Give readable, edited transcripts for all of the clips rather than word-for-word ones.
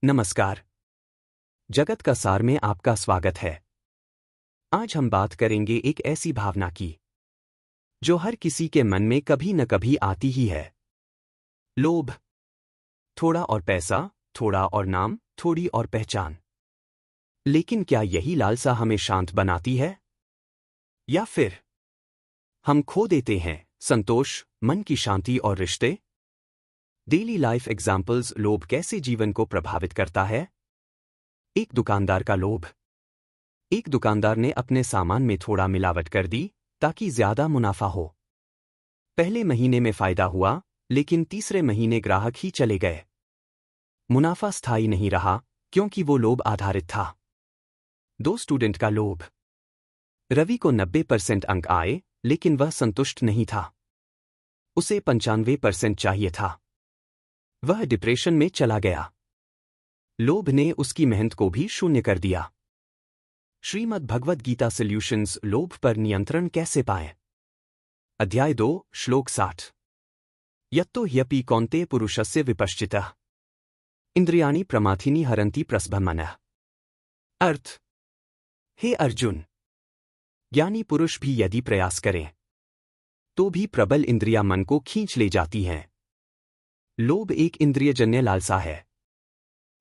नमस्कार। जगत का सार में आपका स्वागत है। आज हम बात करेंगे एक ऐसी भावना की जो हर किसी के मन में कभी न कभी आती ही है। लोभ। थोड़ा और पैसा, थोड़ा और नाम, थोड़ी और पहचान। लेकिन क्या यही लालसा हमें शांत बनाती है? या फिर हम खो देते हैं संतोष, मन की शांति और रिश्ते? Daily life examples. लोभ कैसे जीवन को प्रभावित करता है? एक दुकानदार का लोभ। एक दुकानदार ने अपने सामान में थोड़ा मिलावट कर दी ताकि ज्यादा मुनाफा हो। पहले महीने में फायदा हुआ, लेकिन तीसरे महीने ग्राहक ही चले गए। मुनाफा स्थायी नहीं रहा क्योंकि वो लोभ आधारित था। दो स्टूडेंट का लोभ। रवि को 90% अंक आए, लेकिन वह संतुष्ट नहीं था। उसे 95% चाहिए था। वह डिप्रेशन में चला गया। लोभ ने उसकी मेहनत को भी शून्य कर दिया। श्रीमद् भगवद गीता सॉल्यूशंस। लोभ पर नियंत्रण कैसे पाएं? अध्याय 2, श्लोक 60। यत्तो ह्यपि कौन्तेय पुरुषस्य विपश्चितः इंद्रियाणि प्रमाथिनी हरन्ति प्रस्भमनः। अर्थ। हे अर्जुन, ज्ञानी पुरुष भी यदि प्रयास करें तो भी प्रबल इंद्रियां मन को खींच ले जाती हैं। लोभ एक इंद्रियजन्य लालसा है।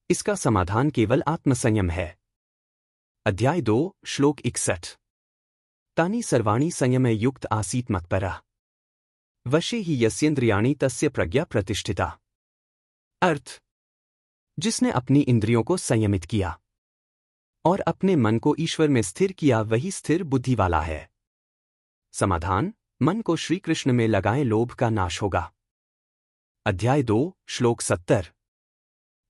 इसका समाधान केवल आत्मसंयम है। अध्याय 2, श्लोक 61। तानि सर्वाणि संयमे युक्त आसीत् मत्परः वशे ही यस्येन्द्रियाणि तस्य प्रज्ञा प्रतिष्ठिता। अर्थ। जिसने अपनी इंद्रियों को संयमित किया और अपने मन को ईश्वर में स्थिर किया, वही स्थिर बुद्धि वाला है। समाधान। मन को श्री कृष्ण में लगाएं, लोभ का नाश होगा। अध्याय 2, श्लोक 70।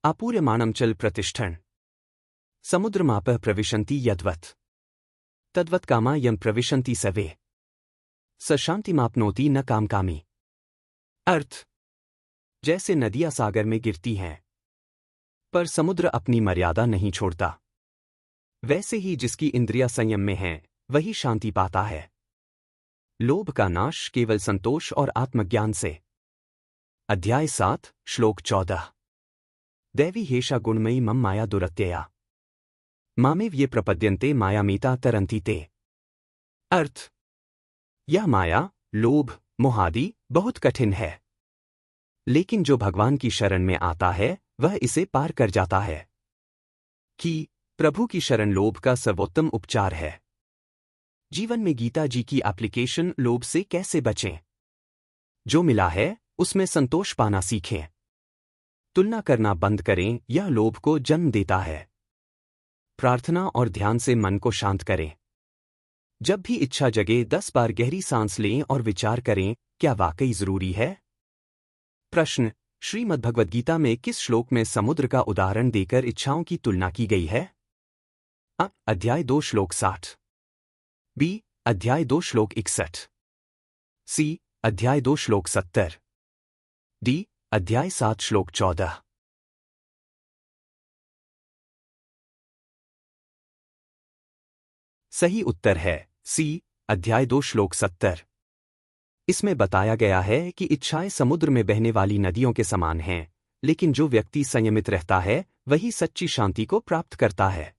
आपूर्यमाणं चल प्रतिष्ठन् समुद्रमापः प्रविशन्ति यद्वत् तद्वत् कामा यं प्रविशन्ति सवे स शान्तिमाप्नोति न कामकामी। अर्थ। जैसे नदियां सागर में गिरती हैं पर समुद्र अपनी मर्यादा नहीं छोड़ता, वैसे ही जिसकी इंद्रियां संयम में हैं वही शांति पाता है। लोभ का नाश केवल संतोष और आत्मज्ञान से। अध्याय 7, श्लोक 14। दैवी हेषा गुणमयी मम माया दुरत्यया मामेव ये प्रपद्यन्ते मायामीता तरन्ति ते। अर्थ। यह माया, लोभ, मोहादि बहुत कठिन है, लेकिन जो भगवान की शरण में आता है वह इसे पार कर जाता है। कि प्रभु की शरण लोभ का सर्वोत्तम उपचार है। जीवन में गीता जी की एप्लीकेशन। लोभ से कैसे बचें? जो मिला है उसमें संतोष पाना सीखें। तुलना करना बंद करें, यह लोभ को जन्म देता है। प्रार्थना और ध्यान से मन को शांत करें। जब भी इच्छा जगे 10 बार गहरी सांस लें और विचार करें, क्या वाकई जरूरी है? प्रश्न। श्रीमद् भगवद गीता में किस श्लोक में समुद्र का उदाहरण देकर इच्छाओं की तुलना की गई है? अ. अध्याय 2, श्लोक 60। बी. अध्याय 2, श्लोक 61। सी. अध्याय 2, श्लोक 70। डी. अध्याय 7, श्लोक 14। सही उत्तर है सी. अध्याय 2, श्लोक 70। इसमें बताया गया है कि इच्छाएं समुद्र में बहने वाली नदियों के समान हैं, लेकिन जो व्यक्ति संयमित रहता है वही सच्ची शांति को प्राप्त करता है।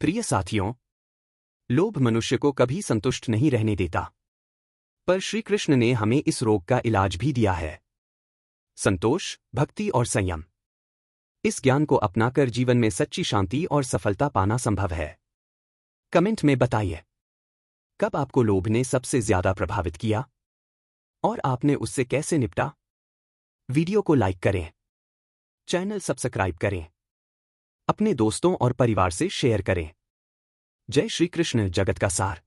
प्रिय साथियों, लोभ मनुष्य को कभी संतुष्ट नहीं रहने देता, पर श्री कृष्ण ने हमें इस रोग का इलाज भी दिया है। संतोष, भक्ति और संयम। इस ज्ञान को अपनाकर जीवन में सच्ची शांति और सफलता पाना संभव है। कमेंट में बताइए, कब आपको लोभ ने सबसे ज्यादा प्रभावित किया और आपने उससे कैसे निपटा? वीडियो को लाइक करें, चैनल सब्सक्राइब करें, अपने दोस्तों और परिवार से शेयर करें। जय श्री कृष्ण, जगत का सार।